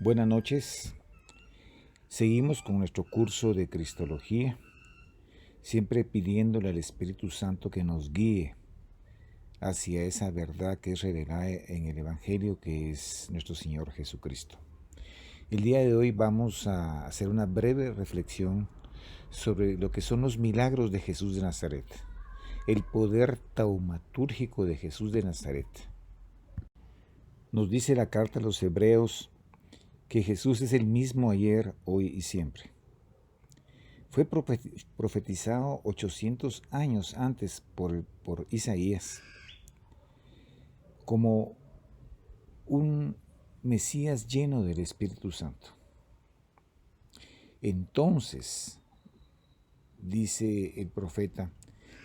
Buenas noches. Seguimos con nuestro curso de Cristología, siempre pidiéndole al Espíritu Santo que nos guíe hacia esa verdad que es revelada en el Evangelio, que es nuestro Señor Jesucristo. El día de hoy vamos a hacer una breve reflexión sobre lo que son los milagros de Jesús de Nazaret, el poder taumatúrgico de Jesús de Nazaret. Nos dice la carta a los Hebreos que Jesús es el mismo ayer, hoy y siempre. Fue profetizado 800 años antes por Isaías como un Mesías lleno del Espíritu Santo. Entonces, dice el profeta,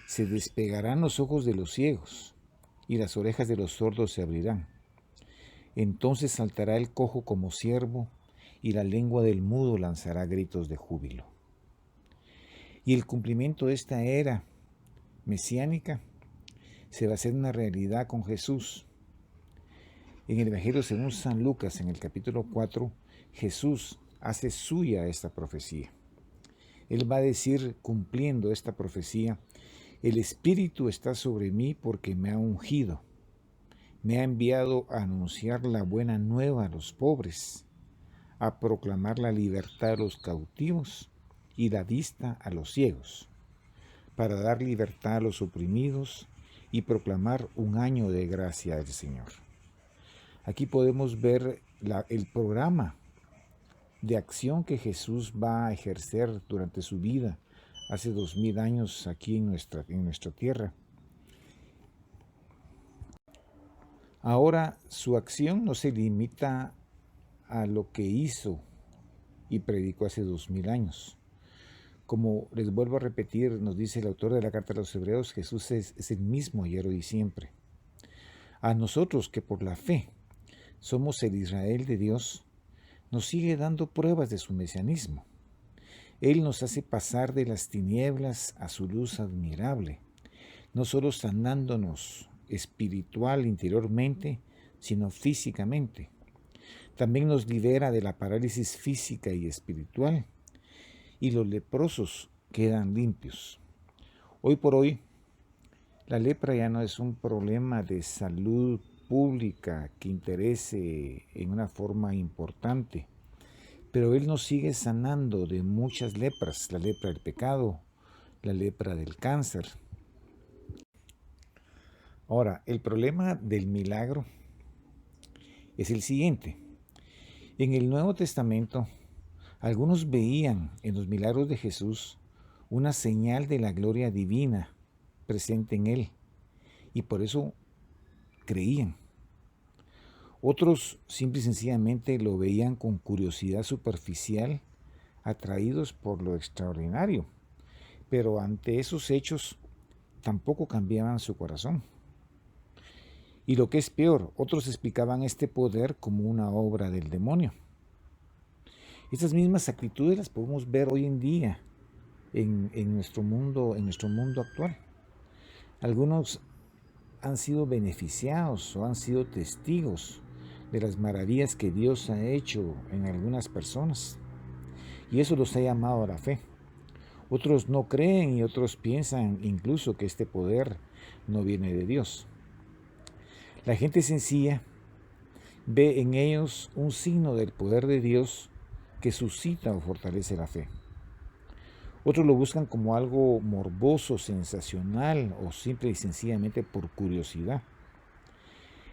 se despegarán los ojos de los ciegos y las orejas de los sordos se abrirán. Entonces saltará el cojo como ciervo y la lengua del mudo lanzará gritos de júbilo. Y el cumplimiento de esta era mesiánica se va a hacer una realidad con Jesús. En el Evangelio según San Lucas, en el capítulo 4, Jesús hace suya esta profecía. Él va a decir, cumpliendo esta profecía, el Espíritu está sobre mí porque me ha ungido. Me ha enviado a anunciar la buena nueva a los pobres, a proclamar la libertad a los cautivos y la vista a los ciegos, para dar libertad a los oprimidos y proclamar un año de gracia del Señor. Aquí podemos ver el programa de acción que Jesús va a ejercer durante su vida, hace 2000 años aquí en nuestra tierra. Ahora su acción no se limita a lo que hizo y predicó hace 2000 años. Como les vuelvo a repetir, nos dice el autor de la carta a los Hebreos, Jesús es el mismo ayer, hoy y siempre. A nosotros que por la fe somos el Israel de Dios, nos sigue dando pruebas de su mesianismo. Él nos hace pasar de las tinieblas a su luz admirable, no solo sanándonos espiritual interiormente, sino físicamente. También nos libera de la parálisis física y espiritual, y los leprosos quedan limpios. Hoy por hoy, la lepra ya no es un problema de salud pública que interese en una forma importante, pero Él nos sigue sanando de muchas lepras, la lepra del pecado, la lepra del cáncer. Ahora, el problema del milagro es el siguiente. En el Nuevo Testamento, algunos veían en los milagros de Jesús una señal de la gloria divina presente en Él, y por eso creían. Otros simple y sencillamente lo veían con curiosidad superficial, atraídos por lo extraordinario, pero ante esos hechos tampoco cambiaban su corazón. Y lo que es peor, otros explicaban este poder como una obra del demonio. Estas mismas actitudes las podemos ver hoy en día en nuestro mundo actual. Algunos han sido beneficiados o han sido testigos de las maravillas que Dios ha hecho en algunas personas, y eso los ha llamado a la fe. Otros no creen y otros piensan incluso que este poder no viene de Dios. La gente sencilla ve en ellos un signo del poder de Dios que suscita o fortalece la fe. Otros lo buscan como algo morboso, sensacional o simple y sencillamente por curiosidad.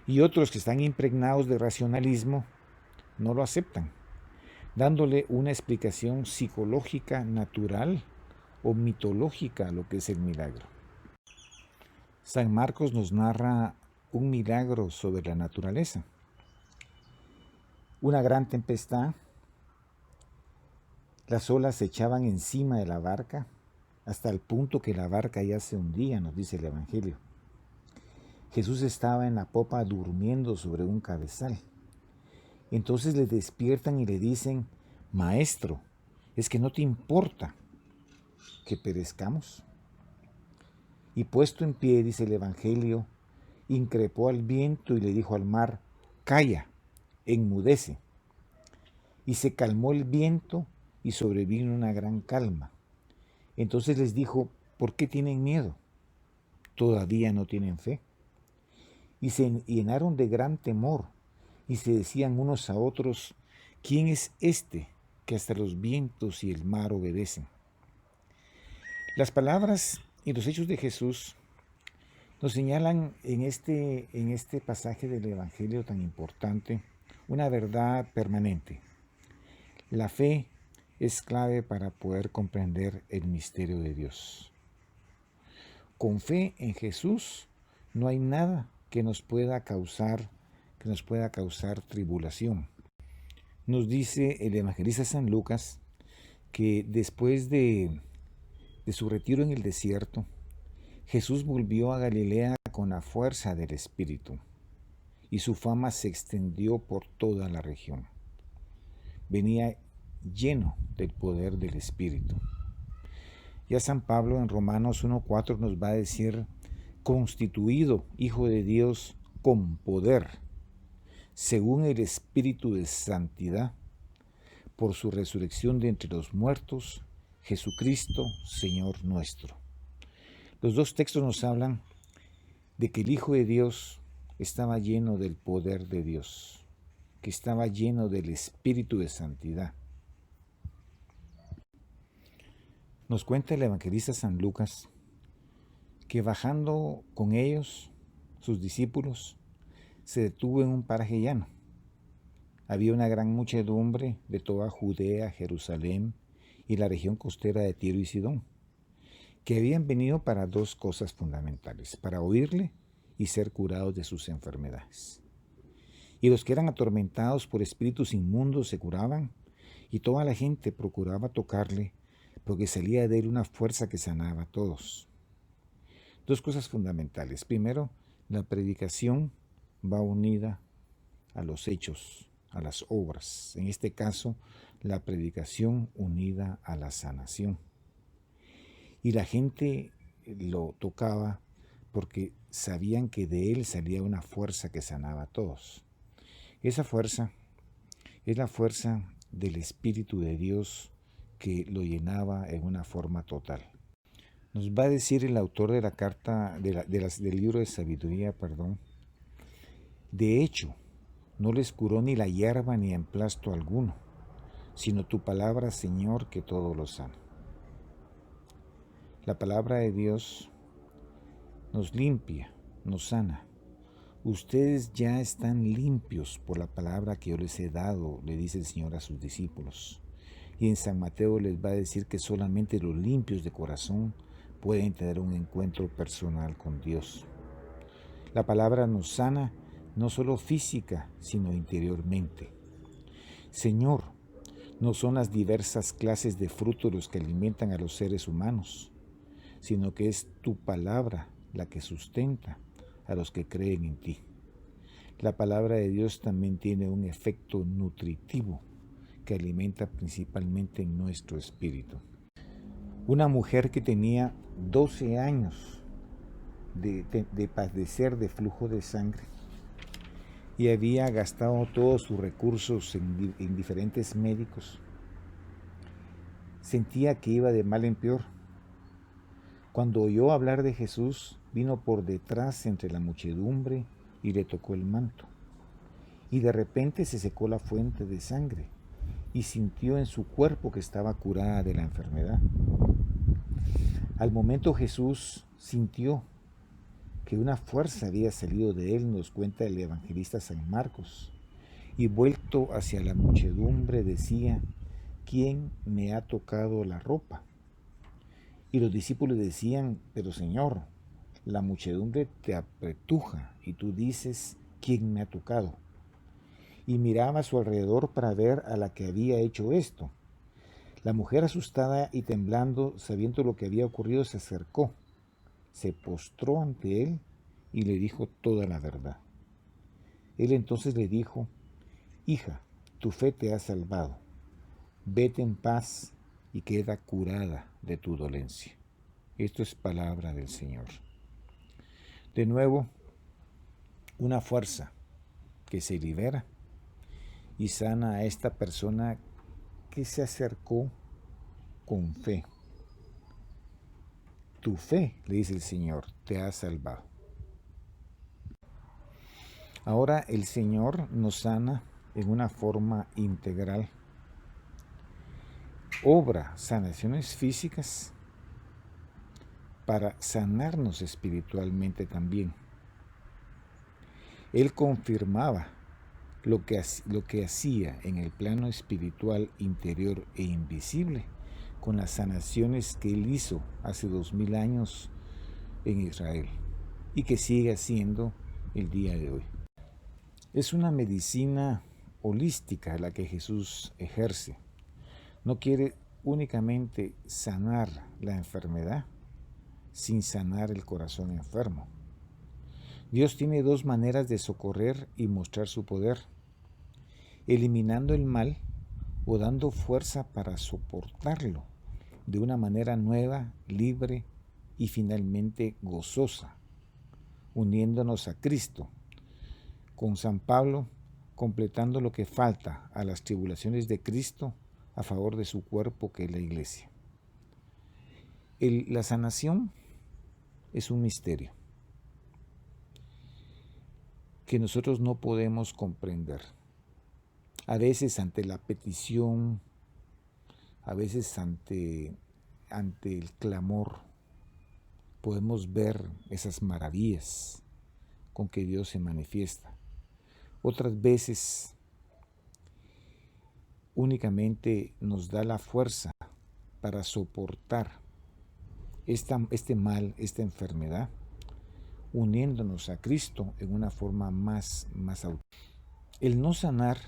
Y otros que están impregnados de racionalismo no lo aceptan, dándole una explicación psicológica natural o mitológica a lo que es el milagro. San Marcos nos narra un milagro sobre la naturaleza. Una gran tempestad, las olas se echaban encima de la barca hasta el punto que la barca ya se hundía, nos dice el Evangelio. Jesús estaba en la popa durmiendo sobre un cabezal. Entonces le despiertan y le dicen, Maestro, ¿es que no te importa que perezcamos? Y puesto en pie, dice el Evangelio, increpó al viento y le dijo al mar, calla, enmudece. y se calmó el viento y sobrevino una gran calma. Entonces les dijo, ¿por qué tienen miedo? ¿Todavía no tienen fe? Y se llenaron de gran temor y se decían unos a otros, ¿quién es este que hasta los vientos y el mar obedecen? Las palabras y los hechos de Jesús nos señalan en este pasaje del Evangelio tan importante una verdad permanente. La fe es clave para poder comprender el misterio de Dios. Con fe en Jesús no hay nada que nos pueda causar tribulación. Nos dice el evangelista San Lucas que después de su retiro en el desierto, Jesús volvió a Galilea con la fuerza del Espíritu y su fama se extendió por toda la región. Venía lleno del poder del Espíritu. Ya San Pablo en Romanos 1:4 nos va a decir, constituido Hijo de Dios con poder, según el Espíritu de santidad, por su resurrección de entre los muertos, Jesucristo, Señor nuestro. Los dos textos nos hablan de que el Hijo de Dios estaba lleno del poder de Dios, que estaba lleno del Espíritu de santidad. Nos cuenta el evangelista San Lucas que bajando con ellos, sus discípulos, se detuvo en un paraje llano. Había una gran muchedumbre de toda Judea, Jerusalén y la región costera de Tiro y Sidón, que habían venido para dos cosas fundamentales, para oírle y ser curados de sus enfermedades. Y los que eran atormentados por espíritus inmundos se curaban, y toda la gente procuraba tocarle, porque salía de él una fuerza que sanaba a todos. Dos cosas fundamentales. Primero, la predicación va unida a los hechos, a las obras. En este caso, la predicación unida a la sanación. Y la gente lo tocaba porque sabían que de él salía una fuerza que sanaba a todos. Esa fuerza es la fuerza del Espíritu de Dios que lo llenaba en una forma total. Nos va a decir el autor de la carta, del libro de sabiduría, de hecho, no les curó ni la hierba ni emplasto alguno, sino tu palabra, Señor, que todo lo sana. La palabra de Dios nos limpia, nos sana. Ustedes ya están limpios por la palabra que yo les he dado, le dice el Señor a sus discípulos. Y en San Mateo les va a decir que solamente los limpios de corazón pueden tener un encuentro personal con Dios. La palabra nos sana no solo física, sino interiormente. Señor, no son las diversas clases de frutos los que alimentan a los seres humanos, sino que es tu palabra la que sustenta a los que creen en ti. La palabra de Dios también tiene un efecto nutritivo que alimenta principalmente nuestro espíritu. Una mujer que tenía 12 años de padecer de flujo de sangre y había gastado todos sus recursos en diferentes médicos, sentía que iba de mal en peor. Cuando oyó hablar de Jesús, vino por detrás entre la muchedumbre y le tocó el manto. Y de repente se secó la fuente de sangre y sintió en su cuerpo que estaba curada de la enfermedad. Al momento Jesús sintió que una fuerza había salido de él, nos cuenta el evangelista San Marcos, y vuelto hacia la muchedumbre decía, ¿quién me ha tocado la ropa? Y los discípulos decían, pero Señor, la muchedumbre te apretuja y tú dices, ¿quién me ha tocado? Y miraba a su alrededor para ver a la que había hecho esto. La mujer, asustada y temblando, sabiendo lo que había ocurrido, se acercó, se postró ante él y le dijo toda la verdad. Él entonces le dijo, hija, tu fe te ha salvado, vete en paz y queda curada de tu dolencia. Esto es palabra del Señor. De nuevo, una fuerza que se libera y sana a esta persona que se acercó con fe. Tu fe, le dice el Señor, te ha salvado. Ahora el Señor nos sana en una forma integral. Obra sanaciones físicas para sanarnos espiritualmente también. Él confirmaba lo que hacía en el plano espiritual interior e invisible con las sanaciones que Él hizo hace 2000 años en Israel y que sigue haciendo el día de hoy. Es una medicina holística la que Jesús ejerce. No quiere únicamente sanar la enfermedad sin sanar el corazón enfermo. Dios tiene dos maneras de socorrer y mostrar su poder: eliminando el mal o dando fuerza para soportarlo de una manera nueva, libre y finalmente gozosa, uniéndonos a Cristo, con San Pablo completando lo que falta a las tribulaciones de Cristo a favor de su cuerpo, que es la Iglesia. La sanación es un misterio que nosotros no podemos comprender. A veces ante la petición, a veces ante el clamor, podemos ver esas maravillas con que Dios se manifiesta. Otras veces únicamente nos da la fuerza para soportar este mal, esta enfermedad, uniéndonos a Cristo en una forma más auténtica. El no sanar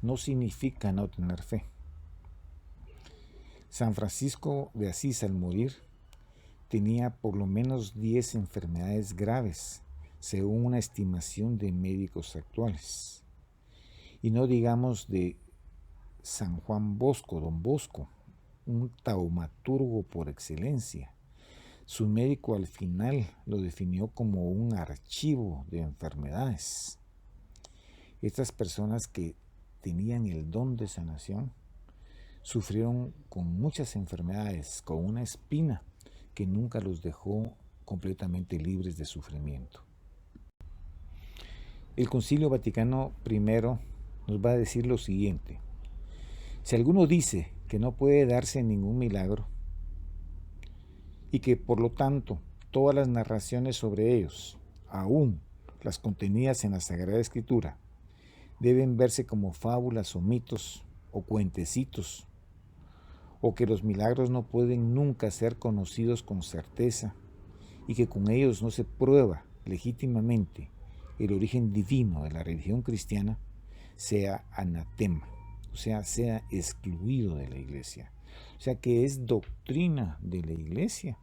no significa no tener fe. San Francisco de Asís, al morir, tenía por lo menos 10 enfermedades graves, según una estimación de médicos actuales. Y no digamos de San Juan Bosco, don Bosco, un taumaturgo por excelencia. Su médico al final lo definió como un archivo de enfermedades. Estas personas que tenían el don de sanación sufrieron con muchas enfermedades, con una espina que nunca los dejó completamente libres de sufrimiento. El Concilio Vaticano I nos va a decir lo siguiente: si alguno dice que no puede darse ningún milagro y que por lo tanto todas las narraciones sobre ellos, aún las contenidas en la Sagrada Escritura, deben verse como fábulas o mitos o cuentecitos, o que los milagros no pueden nunca ser conocidos con certeza y que con ellos no se prueba legítimamente el origen divino de la religión cristiana, sea anatema, o sea excluido de la Iglesia. O sea que es doctrina de la Iglesia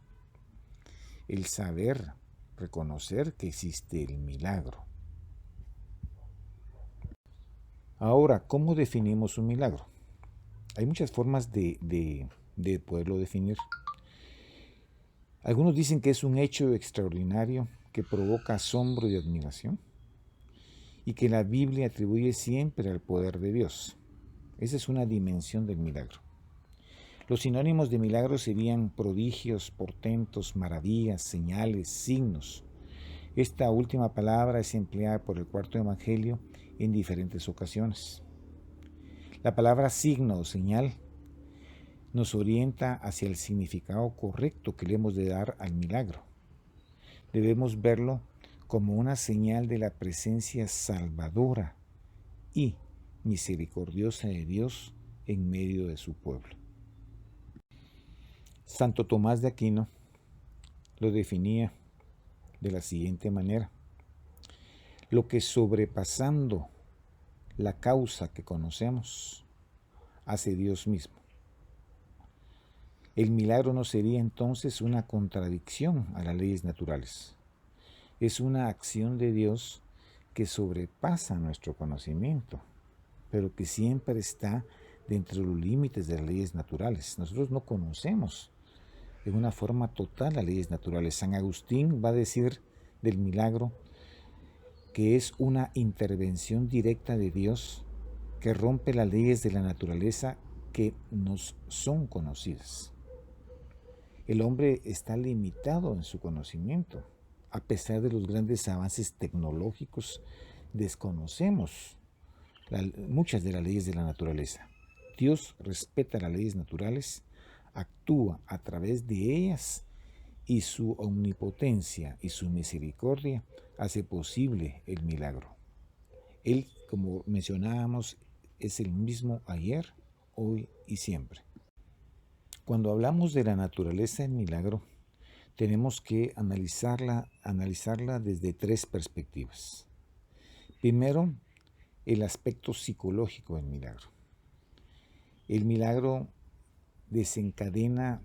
el saber reconocer que existe el milagro. Ahora, ¿cómo definimos un milagro? Hay muchas formas de poderlo definir. Algunos dicen que es un hecho extraordinario que provoca asombro y admiración y que la Biblia atribuye siempre al poder de Dios. Esa es una dimensión del milagro. Los sinónimos de milagro serían prodigios, portentos, maravillas, señales, signos. Esta última palabra es empleada por el cuarto evangelio en diferentes ocasiones. La palabra signo o señal nos orienta hacia el significado correcto que le hemos de dar al milagro. Debemos verlo como una señal de la presencia salvadora y misericordiosa de Dios en medio de su pueblo. Santo Tomás de Aquino lo definía de la siguiente manera: lo que sobrepasando la causa que conocemos hace Dios mismo. El milagro no sería entonces una contradicción a las leyes naturales. Es una acción de Dios que sobrepasa nuestro conocimiento, pero que siempre está dentro de los límites de las leyes naturales. Nosotros no conocemos de una forma total las leyes naturales. San Agustín va a decir del milagro que es una intervención directa de Dios que rompe las leyes de la naturaleza que nos son conocidas. El hombre está limitado en su conocimiento. A pesar de los grandes avances tecnológicos, desconocemos muchas de las leyes de la naturaleza. Dios respeta las leyes naturales, actúa a través de ellas y su omnipotencia y su misericordia hace posible el milagro. Él, como mencionábamos, es el mismo ayer, hoy y siempre. Cuando hablamos de la naturaleza del milagro, tenemos que analizarla desde tres perspectivas. Primero, el aspecto psicológico del milagro. El milagro desencadena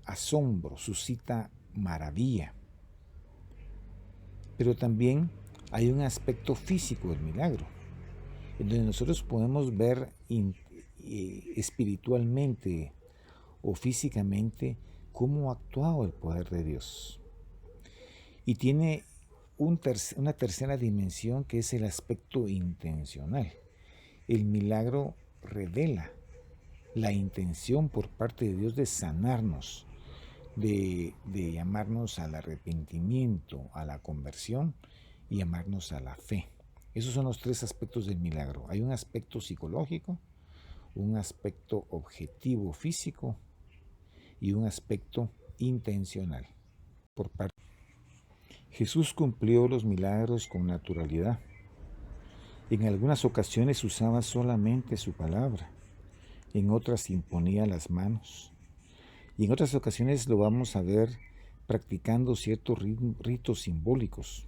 asombro, suscita maravilla. Pero también hay un aspecto físico del milagro, en donde nosotros podemos ver espiritualmente o físicamente cómo ha actuado el poder de Dios. Y tiene una tercera dimensión, que es el aspecto intencional. El milagro revela la intención por parte de Dios de sanarnos, de llamarnos al arrepentimiento, a la conversión y llamarnos a la fe. Esos son los tres aspectos del milagro. Hay un aspecto psicológico, un aspecto objetivo físico y un aspecto intencional. Jesús cumplió los milagros con naturalidad. En algunas ocasiones usaba solamente su palabra, en otras imponía las manos, y en otras ocasiones lo vamos a ver practicando ciertos ritos simbólicos.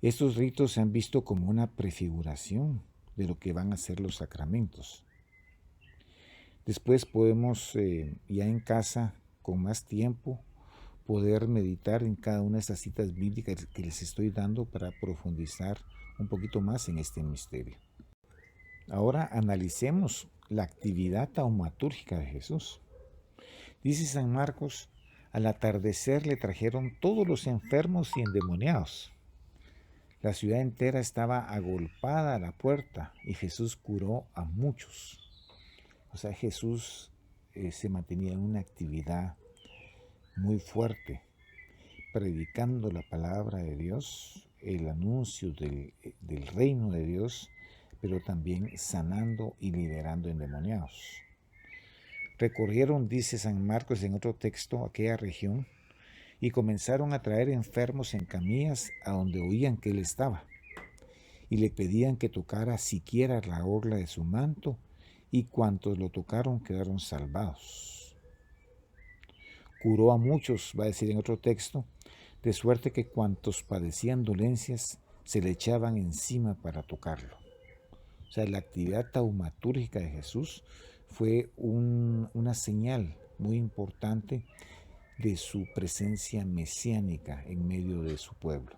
Estos ritos se han visto como una prefiguración de lo que van a ser los sacramentos. Después podemos, ya en casa, con más tiempo, poder meditar en cada una de estas citas bíblicas que les estoy dando para profundizar un poquito más en este misterio. Ahora analicemos la actividad taumatúrgica de Jesús. Dice San Marcos: al atardecer le trajeron todos los enfermos y endemoniados. La ciudad entera estaba agolpada a la puerta y Jesús curó a muchos. O sea, Jesús se mantenía en una actividad muy fuerte, predicando la palabra de Dios, el anuncio del reino de Dios, pero también sanando y liberando endemoniados. Recorrieron, dice San Marcos en otro texto, aquella región y comenzaron a traer enfermos en camillas a donde oían que él estaba, y le pedían que tocara siquiera la orla de su manto, y cuantos lo tocaron quedaron salvados. Curó a muchos, va a decir en otro texto, de suerte que cuantos padecían dolencias se le echaban encima para tocarlo. O sea, la actividad taumatúrgica de Jesús fue una señal muy importante de su presencia mesiánica en medio de su pueblo.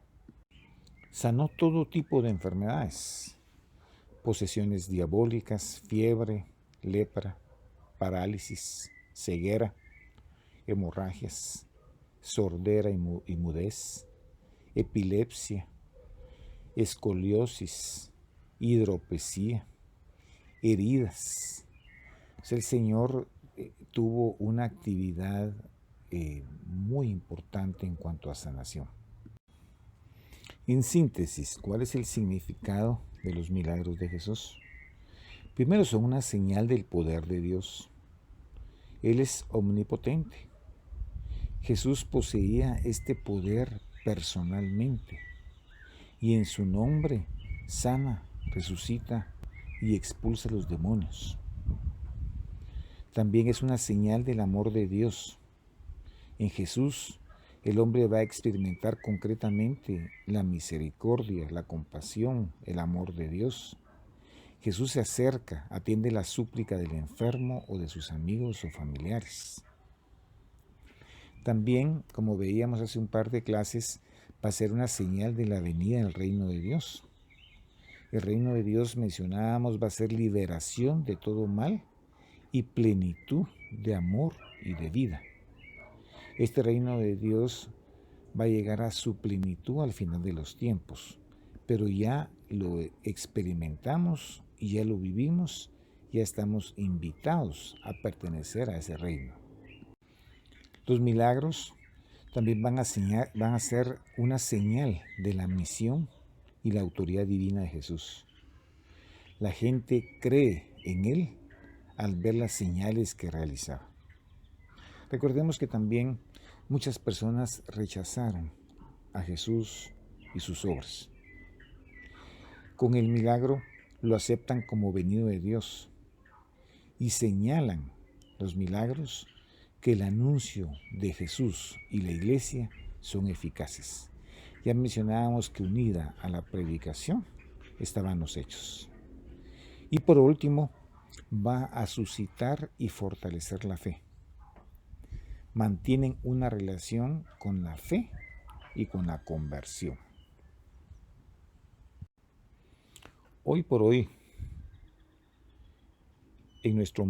Sanó todo tipo de enfermedades: posesiones diabólicas, fiebre, lepra, parálisis, ceguera, hemorragias, sordera y mudez, epilepsia, escoliosis, hidropesía, heridas. O sea, el Señor tuvo una actividad muy importante en cuanto a sanación. En síntesis, ¿cuál es el significado de los milagros de Jesús? Primero, son una señal del poder de Dios. Él es omnipotente. Jesús poseía este poder personalmente y en su nombre sana, resucita y expulsa a los demonios. También es una señal del amor de Dios. En Jesús, el hombre va a experimentar concretamente la misericordia, la compasión, el amor de Dios. Jesús se acerca, atiende la súplica del enfermo o de sus amigos o familiares. También, como veíamos hace un par de clases, va a ser una señal de la venida del reino de Dios. El reino de Dios, mencionábamos, va a ser liberación de todo mal y plenitud de amor y de vida. Este reino de Dios va a llegar a su plenitud al final de los tiempos, pero ya lo experimentamos y ya lo vivimos, ya estamos invitados a pertenecer a ese reino. Los milagros también van a ser una señal de la misión y la autoridad divina de Jesús. La gente cree en Él al ver las señales que realizaba. Recordemos que también muchas personas rechazaron a Jesús y sus obras. Con el milagro lo aceptan como venido de Dios y señalan los milagros que el anuncio de Jesús y la iglesia son eficaces. Ya mencionábamos que unida a la predicación estaban los hechos. Y por último, va a suscitar y fortalecer la fe. Mantienen una relación con la fe y con la conversión. Hoy por hoy, en nuestro